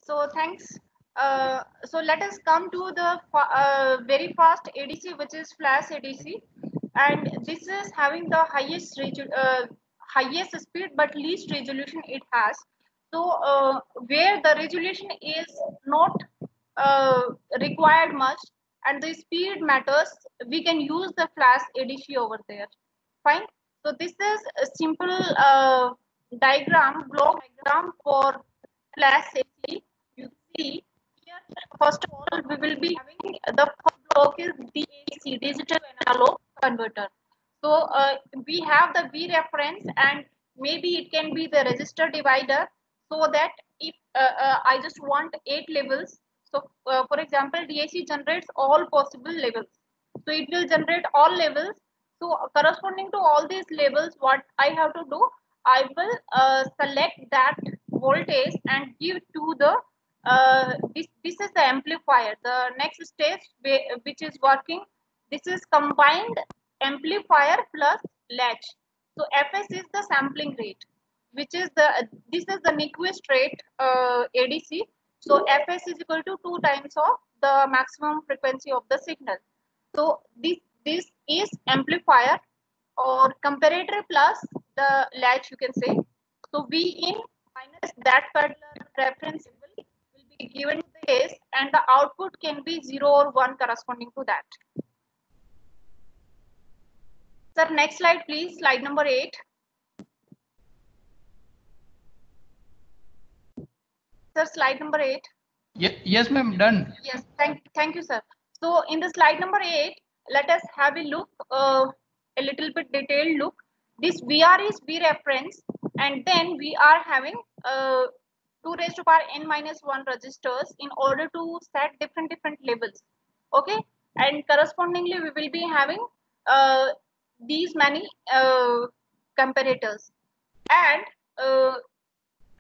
So thanks. So let us come to the very fast ADC, which is flash ADC, and this is having the highest speed but least resolution it has. So where the resolution is not uh, required much and the speed matters, we can use the flash ADC over there. Fine. So this is a simple block diagram for flash ADC. You see here, first of all, we will be having the first block is DAC, digital analog converter. So we have the V reference and maybe it can be the resistor divider, so that if I just want 8 levels. So for example, DAC generates all possible levels. So it will generate all levels. So corresponding to all these levels, what I have to do, I will select that voltage and give to the this is the amplifier. The next stage which is working, this is combined amplifier plus latch. So Fs is the sampling rate, which is this is the Nyquist rate ADC. So Fs is equal to 2 times of the maximum frequency of the signal. So this is amplifier or comparator plus the latch, you can say. So V in minus that particular reference will be given to this, and the output can be 0 or 1 corresponding to that. Sir, next slide please, slide number 8. Sir, slide number 8. Yes, ma'am, done. Yes, thank you, sir. So in the slide number 8, let us have a look, a little bit detailed look. This VR is V reference, and then we are having 2 raised to power n minus 1 resistors in order to set different levels. Okay, and correspondingly we will be having these many comparators, and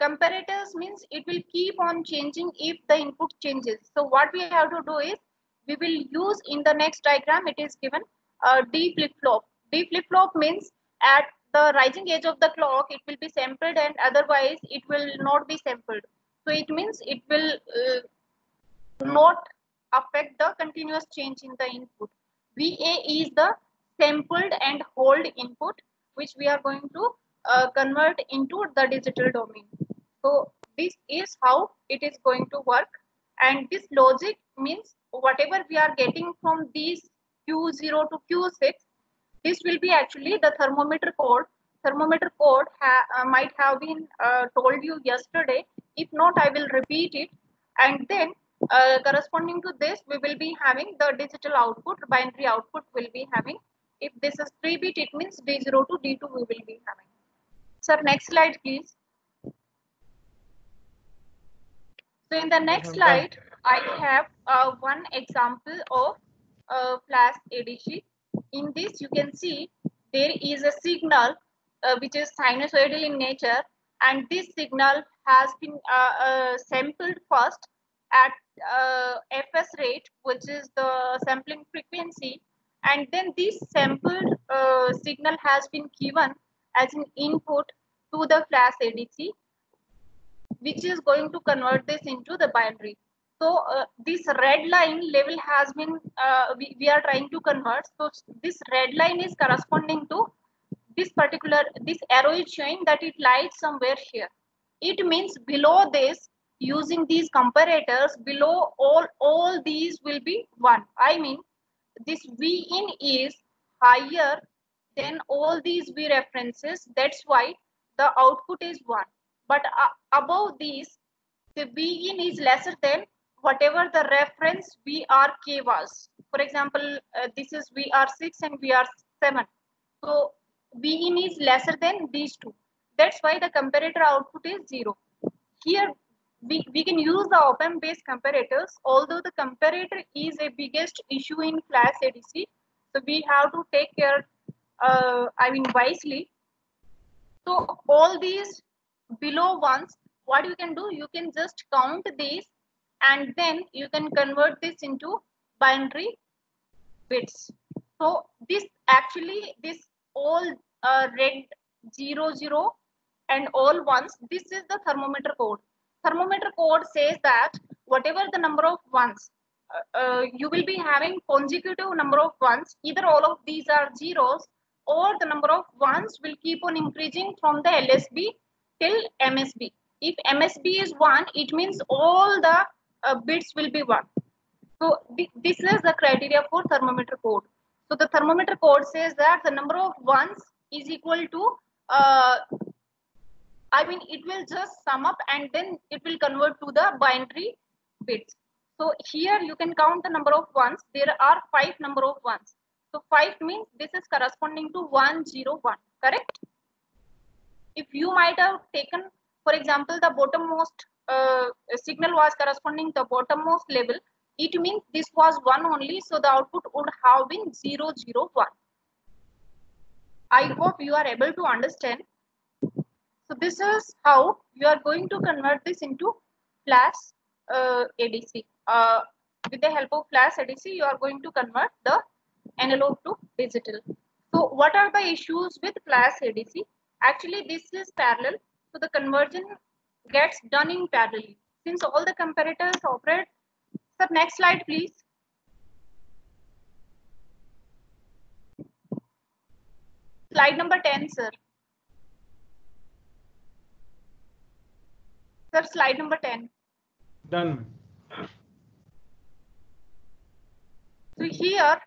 comparators means it will keep on changing if the input changes. So what we have to do is, we will use in the next diagram, it is given D flip-flop. D flip-flop means at the rising edge of the clock it will be sampled, and otherwise it will not be sampled. So it means it will not affect the continuous change in the input. VA is the sampled and hold input, which we are going to convert into the digital domain. So this is how it is going to work, and this logic means whatever we are getting from these Q0 to Q6, this will be actually the thermometer code. Thermometer code might have been told you yesterday. If not, I will repeat it, and then corresponding to this, we will be having the digital output, binary output will be having. If this is 3-bit, it means D0 to D2 we will be having. Sir, next slide, please. So in the next slide, I have one example of flash ADC. In this, you can see there is a signal which is sinusoidal in nature, and this signal has been sampled first at Fs rate, which is the sampling frequency, and then this sampled signal has been given as an input to the flash ADC, which is going to convert this into the binary. So this red line level has been, we are trying to convert. So this red line is corresponding to this particular, this arrow is showing that it lies somewhere here. It means below this, using these comparators, below all these will be 1. I mean, this V in is higher than all these V references. That's why the output is 1. But above these, the V in is lesser than whatever the reference VRK was. For example, this is VR6 and VR7. So V in is lesser than these two. That's why the comparator output is 0. Here we can use the op-amp based comparators, although the comparator is a biggest issue in flash ADC. So we have to take care, wisely. So all these below ones, what you can do, you can just count these, and then you can convert this into binary bits. So this actually, this all red 00 and all ones, this is the thermometer code. thermometer code says that whatever the number of ones, you will be having consecutive number of ones, either all of these are zeros or the number of ones will keep on increasing from the LSB till MSB. If MSB is 1, it means all the bits will be 1. So this is the criteria for thermometer code. So the thermometer code says that the number of ones is equal to, it will just sum up and then it will convert to the binary bits. So here you can count the number of ones. There are 5 number of ones. So 5 means this is corresponding to 101, correct? If you might have taken, for example, the bottommost signal was corresponding to the bottommost level, it means this was 1 only, so the output would have been 001. I hope you are able to understand. So this is how you are going to convert this into flash ADC. With the help of flash ADC, you are going to convert the analog to digital. So what are the issues with flash ADC? Actually, this is parallel, so the conversion gets done in parallel. Since all the comparators operate. Sir, next slide, please. Slide number 10, sir. Sir, slide number 10. Done. So here,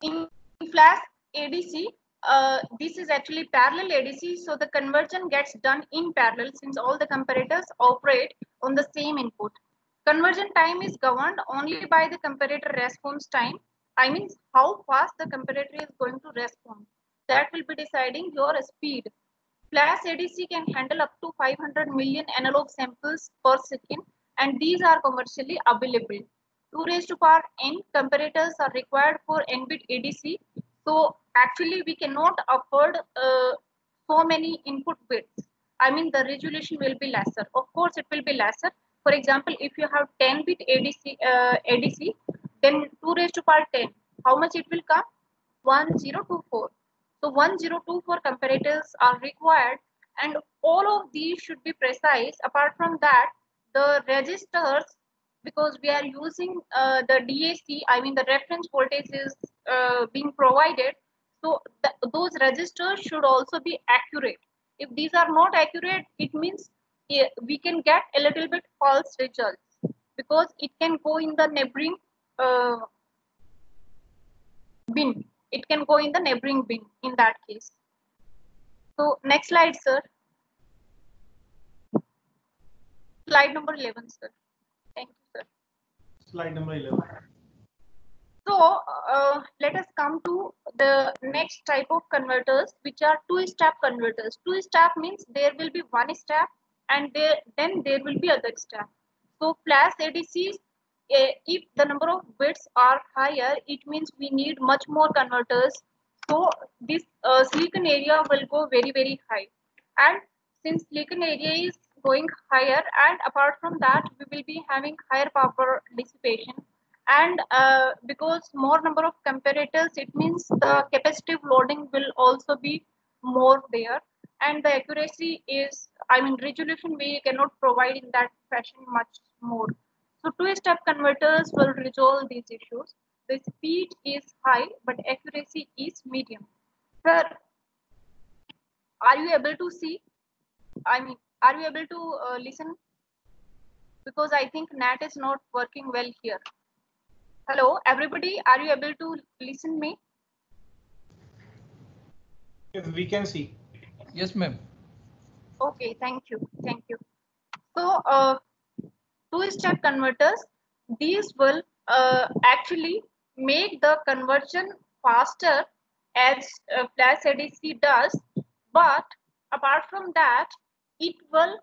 in flash ADC, this is actually parallel ADC, so the conversion gets done in parallel since all the comparators operate on the same input. Conversion time is governed only by the comparator response time. I mean how fast the comparator is going to respond. That will be deciding your speed. Flash ADC can handle up to 500 million analog samples per second, and these are commercially available. 2 raised to power n comparators are required for n-bit ADC. So actually we cannot afford so many input bits. I mean the resolution will be lesser. Of course it will be lesser. For example, if you have 10-bit ADC, then 2 raised to power 10. How much it will come? 1024. So 1024 comparators are required, and all of these should be precise. Apart from that, the registers, because we are using the DAC, I mean the reference voltage is being provided, so those registers should also be accurate. If these are not accurate, it means we can get a little bit false results because it can go in the neighboring bin. It can go in the neighboring bin in that case. So next slide, sir. Slide number 11, sir. Thank you, sir. Slide number 11. So let us come to the next type of converters, which are two-step converters. Two-step means there will be one step and then there will be other step. So flash ADCs, if the number of bits are higher, it means we need much more converters. So this silicon area will go very, very high. And since silicon area is going higher, and apart from that, we will be having higher power dissipation. And because more number of comparators, it means the capacitive loading will also be more there. And the accuracy is, I mean, resolution we cannot provide in that fashion much more. So two-step converters will resolve these issues. The speed is high, but accuracy is medium. Sir, are you able to see? I mean, are you able to listen? Because I think NAT is not working well here. Hello, everybody, are you able to listen me? Yes, we can see. Yes, ma'am. Okay, thank you. Thank you. So, two-step converters, these will actually make the conversion faster as flash ADC does, but apart from that, it will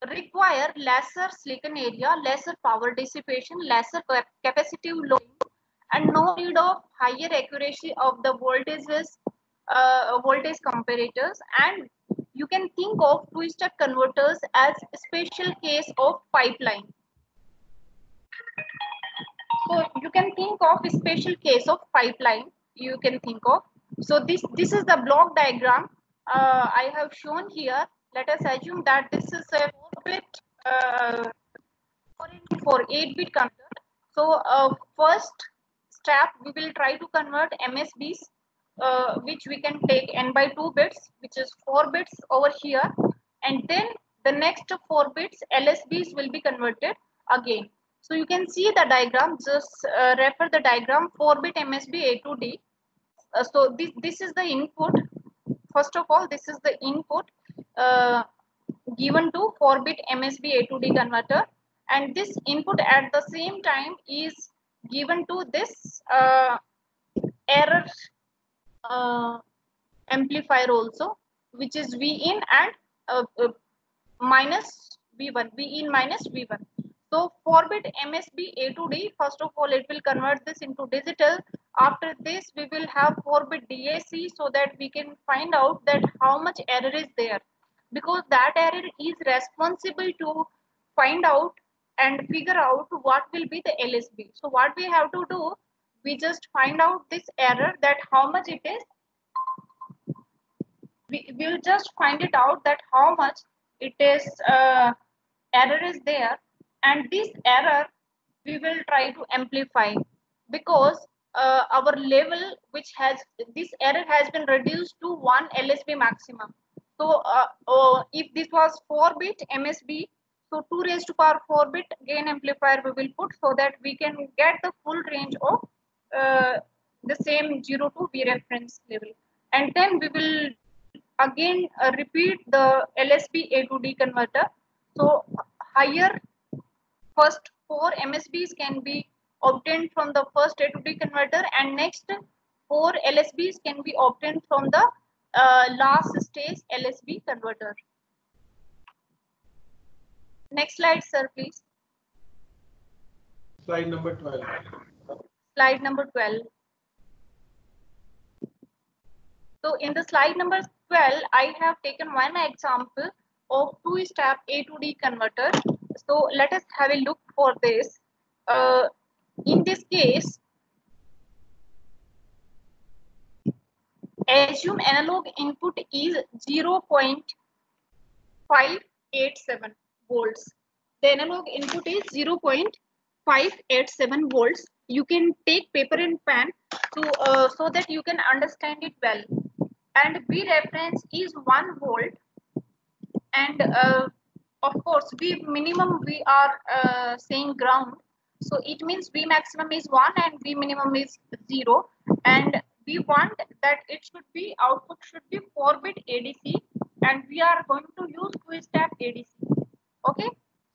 require lesser silicon area, lesser power dissipation, lesser capacitive loading, and no need of higher accuracy of the voltage comparators. And you can think of two-step converters as a special case of pipeline. So you can think of a special case of pipeline. You can think of. So this is the block diagram I have shown here. Let us assume that this is a 4-bit 4 8-bit converter. So first step, we will try to convert MSBs, which we can take n by 2 bits, which is 4 bits over here, and then the next 4 bits LSBs will be converted again. So you can see the diagram. Just refer the diagram. 4-bit MSB A to D. So this is the input. First of all, this is the input given to 4-bit MSB A to D converter, and this input at the same time is given to this error amplifier also, which is Vin and minus V1, Vin minus V1. So 4-bit MSB A to D, first of all, it will convert this into digital. After this, we will have 4-bit DAC, so that we can find out that how much error is there, because that error is responsible to find out and figure out what will be the LSB. So what we have to do, we just find out this error, that how much it is. We will just find it out that how much it is error is there, and this error we will try to amplify, because our level which has this error has been reduced to 1 LSB maximum. So if this was 4-bit MSB, so 2 raised to power 4-bit gain amplifier we will put, so that we can get the full range of the same 0 to V reference level. And then we will again repeat the LSB A to D converter. So higher first 4 MSBs can be obtained from the first A to D converter, and next 4 LSBs can be obtained from the last stage LSB converter. Next slide, sir, please. Slide number 12. Slide number 12. So in the slide number 12, I have taken one example of 2-step A to D converter. So let us have a look for this. In this case, assume analog input is 0.587 volts. The analog input is 0.587 volts. You can take paper and pen to so that you can understand it well. And V reference is 1 volt, and of course V minimum we are saying ground, so it means V maximum is 1 and V minimum is 0, and we want that it should be output should be 4-bit ADC, and we are going to use 2-step ADC. Okay,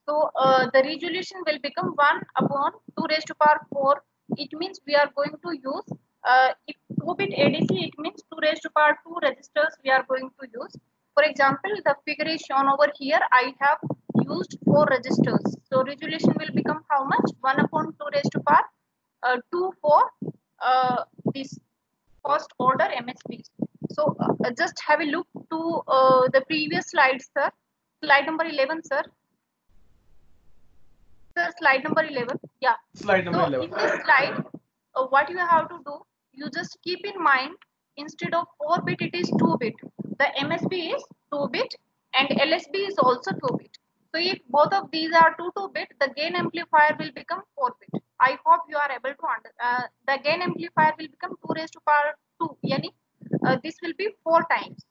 so the resolution will become 1 upon 2 raised to power 4. It means we are going to use if 2-bit ADC, it means 2 raised to power 2 resistors we are going to use. For example, the figure is shown over here. I have used 4 resistors. So resolution will become how much? 1 upon 2 raised to power 2 for this first order MSBs. So just have a look to the previous slides, sir. Slide number 11, sir. Sir, slide number 11. Yeah. Slide number So 11. in this slide, what you have to do, you just keep in mind, instead of 4-bit, it is 2-bit. The MSB is 2-bit and LSB is also 2-bit. So if both of these are 2-bit, the gain amplifier will become 4-bit. I hope you are able to understand. The gain amplifier will become 2 raised to power 2. Yani, this will be 4 times.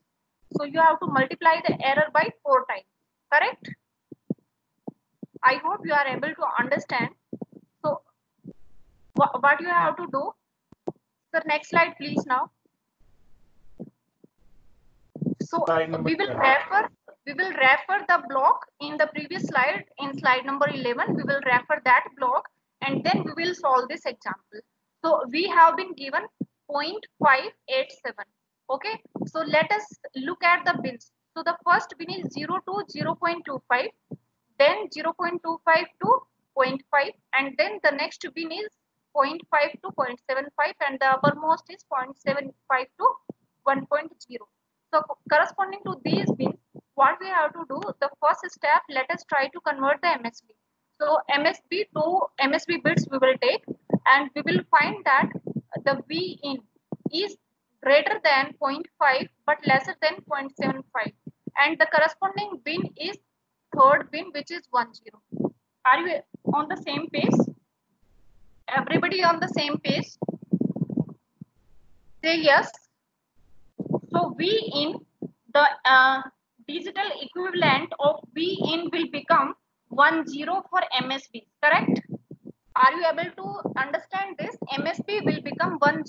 So you have to multiply the error by 4 times. Correct? I hope you are able to understand. So what you have to do? Sir, next slide, please now. So we will refer the block in the previous slide, in slide number 11. We will refer that block, and then we will solve this example. So we have been given 0.587. Okay. So let us look at the bins. So the first bin is 0 to 0.25, then 0.25 to 0.5, and then the next bin is 0.5 to 0.75, and the uppermost is 0.75 to 1.0. So corresponding to these bins, what we have to do, the first step, let us try to convert the MSB. So MSB to MSB bits we will take, and we will find that the V in is greater than 0.5 but lesser than 0.75, and the corresponding bin is third bin, which is 10. Are you on the same page? Everybody on the same page? Say yes. So V in, the digital equivalent of V in will become 10 for MSB, correct? Are you able to understand this? MSB will become 10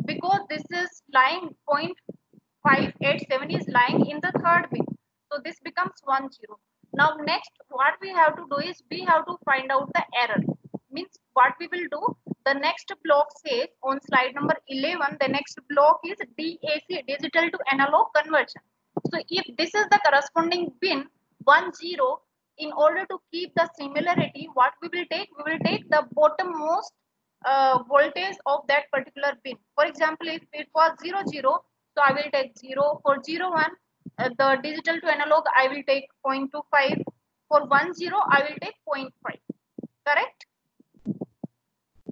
because this is lying 0.587 is lying in the third bin. So this becomes 10. Now next what we have to do is we have to find out the error. Means what we will do, the next block says on slide number 11, the next block is DAC, digital to analog conversion. So if this is the corresponding bin 10, in order to keep the similarity, what we will take? We will take the bottommost voltage of that particular bin. For example, if it was 00, so I will take 0. For 01, the digital to analog, I will take 0.25. For 10, I will take 0.5. Correct?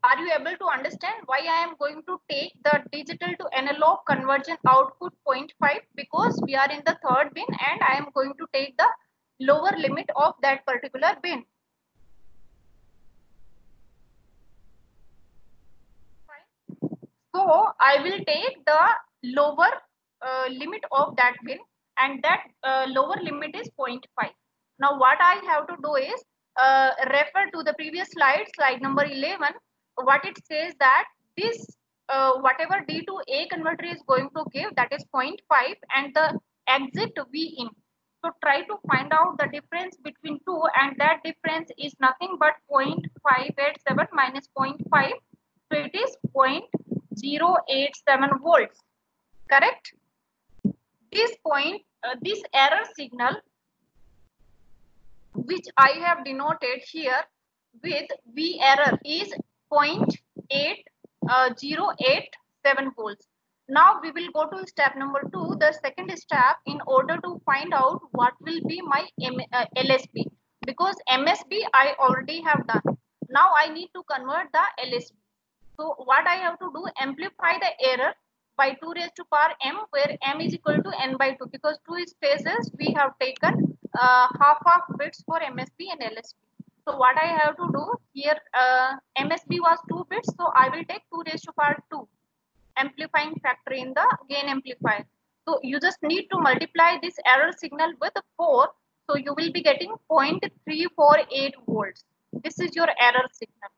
Are you able to understand why I am going to take the digital to analog conversion output 0.5? Because we are in the third bin and I am going to take the lower limit of that particular bin. Fine. So I will take the lower limit of that bin, and that lower limit is 0.5. Now what I have to do is refer to the previous slide, slide number 11. What it says that this whatever D to A converter is going to give, that is 0.5, and the exit V in. So try to find out the difference between two, and that difference is nothing but 0.587 minus 0.5. So it is 0.087 volts. Correct? This error signal, which I have denoted here with V error, is 0.8087 volts. Now we will go to step number 2, the second step, in order to find out what will be my LSB. Because MSB I already have done. Now I need to convert the LSB. So what I have to do, amplify the error by 2 raised to power m, where m is equal to n by 2. Because 2 spaces we have taken half bits for MSB and LSB. So what I have to do here, MSB was 2 bits, so I will take 2 raised to power 2 amplifying factor in the gain amplifier. So you just need to multiply this error signal with 4. So you will be getting 0.348 volts. This is your error signal.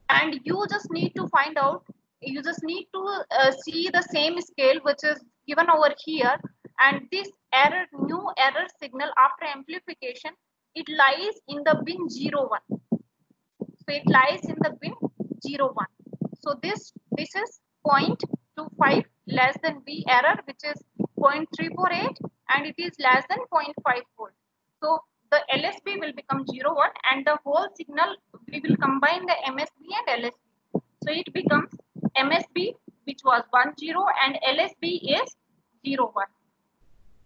And you just need to find out, you just need to see the same scale which is given over here, and this new error signal after amplification, it lies in the bin 01. So it lies in the bin 01. So this is 0.25 less than V error, which is 0.348, and it is less than 0.5 volt. So the LSB will become 01, and the whole signal we will combine the MSB and LSB. So it becomes MSB, which was 10, and LSB is 01.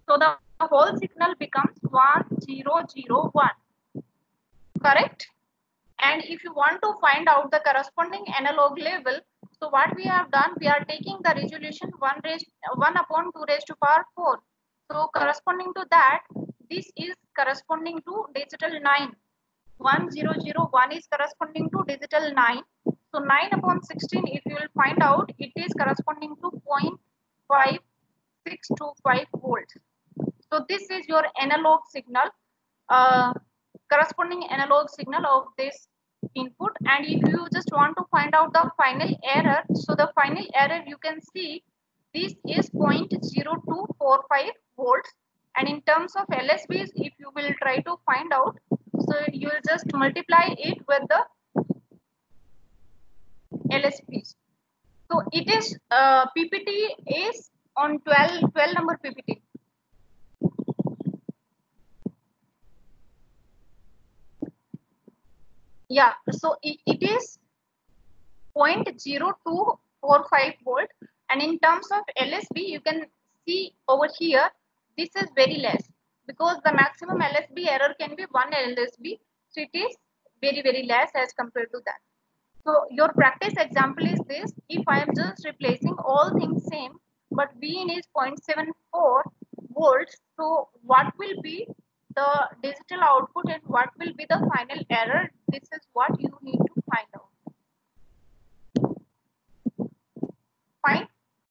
So the whole signal becomes 1001. Correct? And if you want to find out the corresponding analog level, so what we have done, we are taking the resolution 1 upon 2 raised to power 4. So corresponding to that, this is corresponding to digital 9. 1001 is corresponding to digital 9. So 9 upon 16, if you will find out, it is corresponding to 0.5625 volts. So this is your analog signal, corresponding analog signal of this input. And if you just want to find out the final error, so the final error, you can see this is 0.0245 volts. And in terms of LSBs, if you will try to find out, so you will just multiply it with the LSBs. So it is PPT is on 12 number PPT. Yeah, so it is 0.0245 volt, and in terms of LSB, you can see over here, this is very less, because the maximum LSB error can be 1 LSB, so it is very less as compared to that. So your practice example is this. If I am just replacing all things same, but Vin is 0.74 volts. So what will be the digital output and what will be the final error? This is what you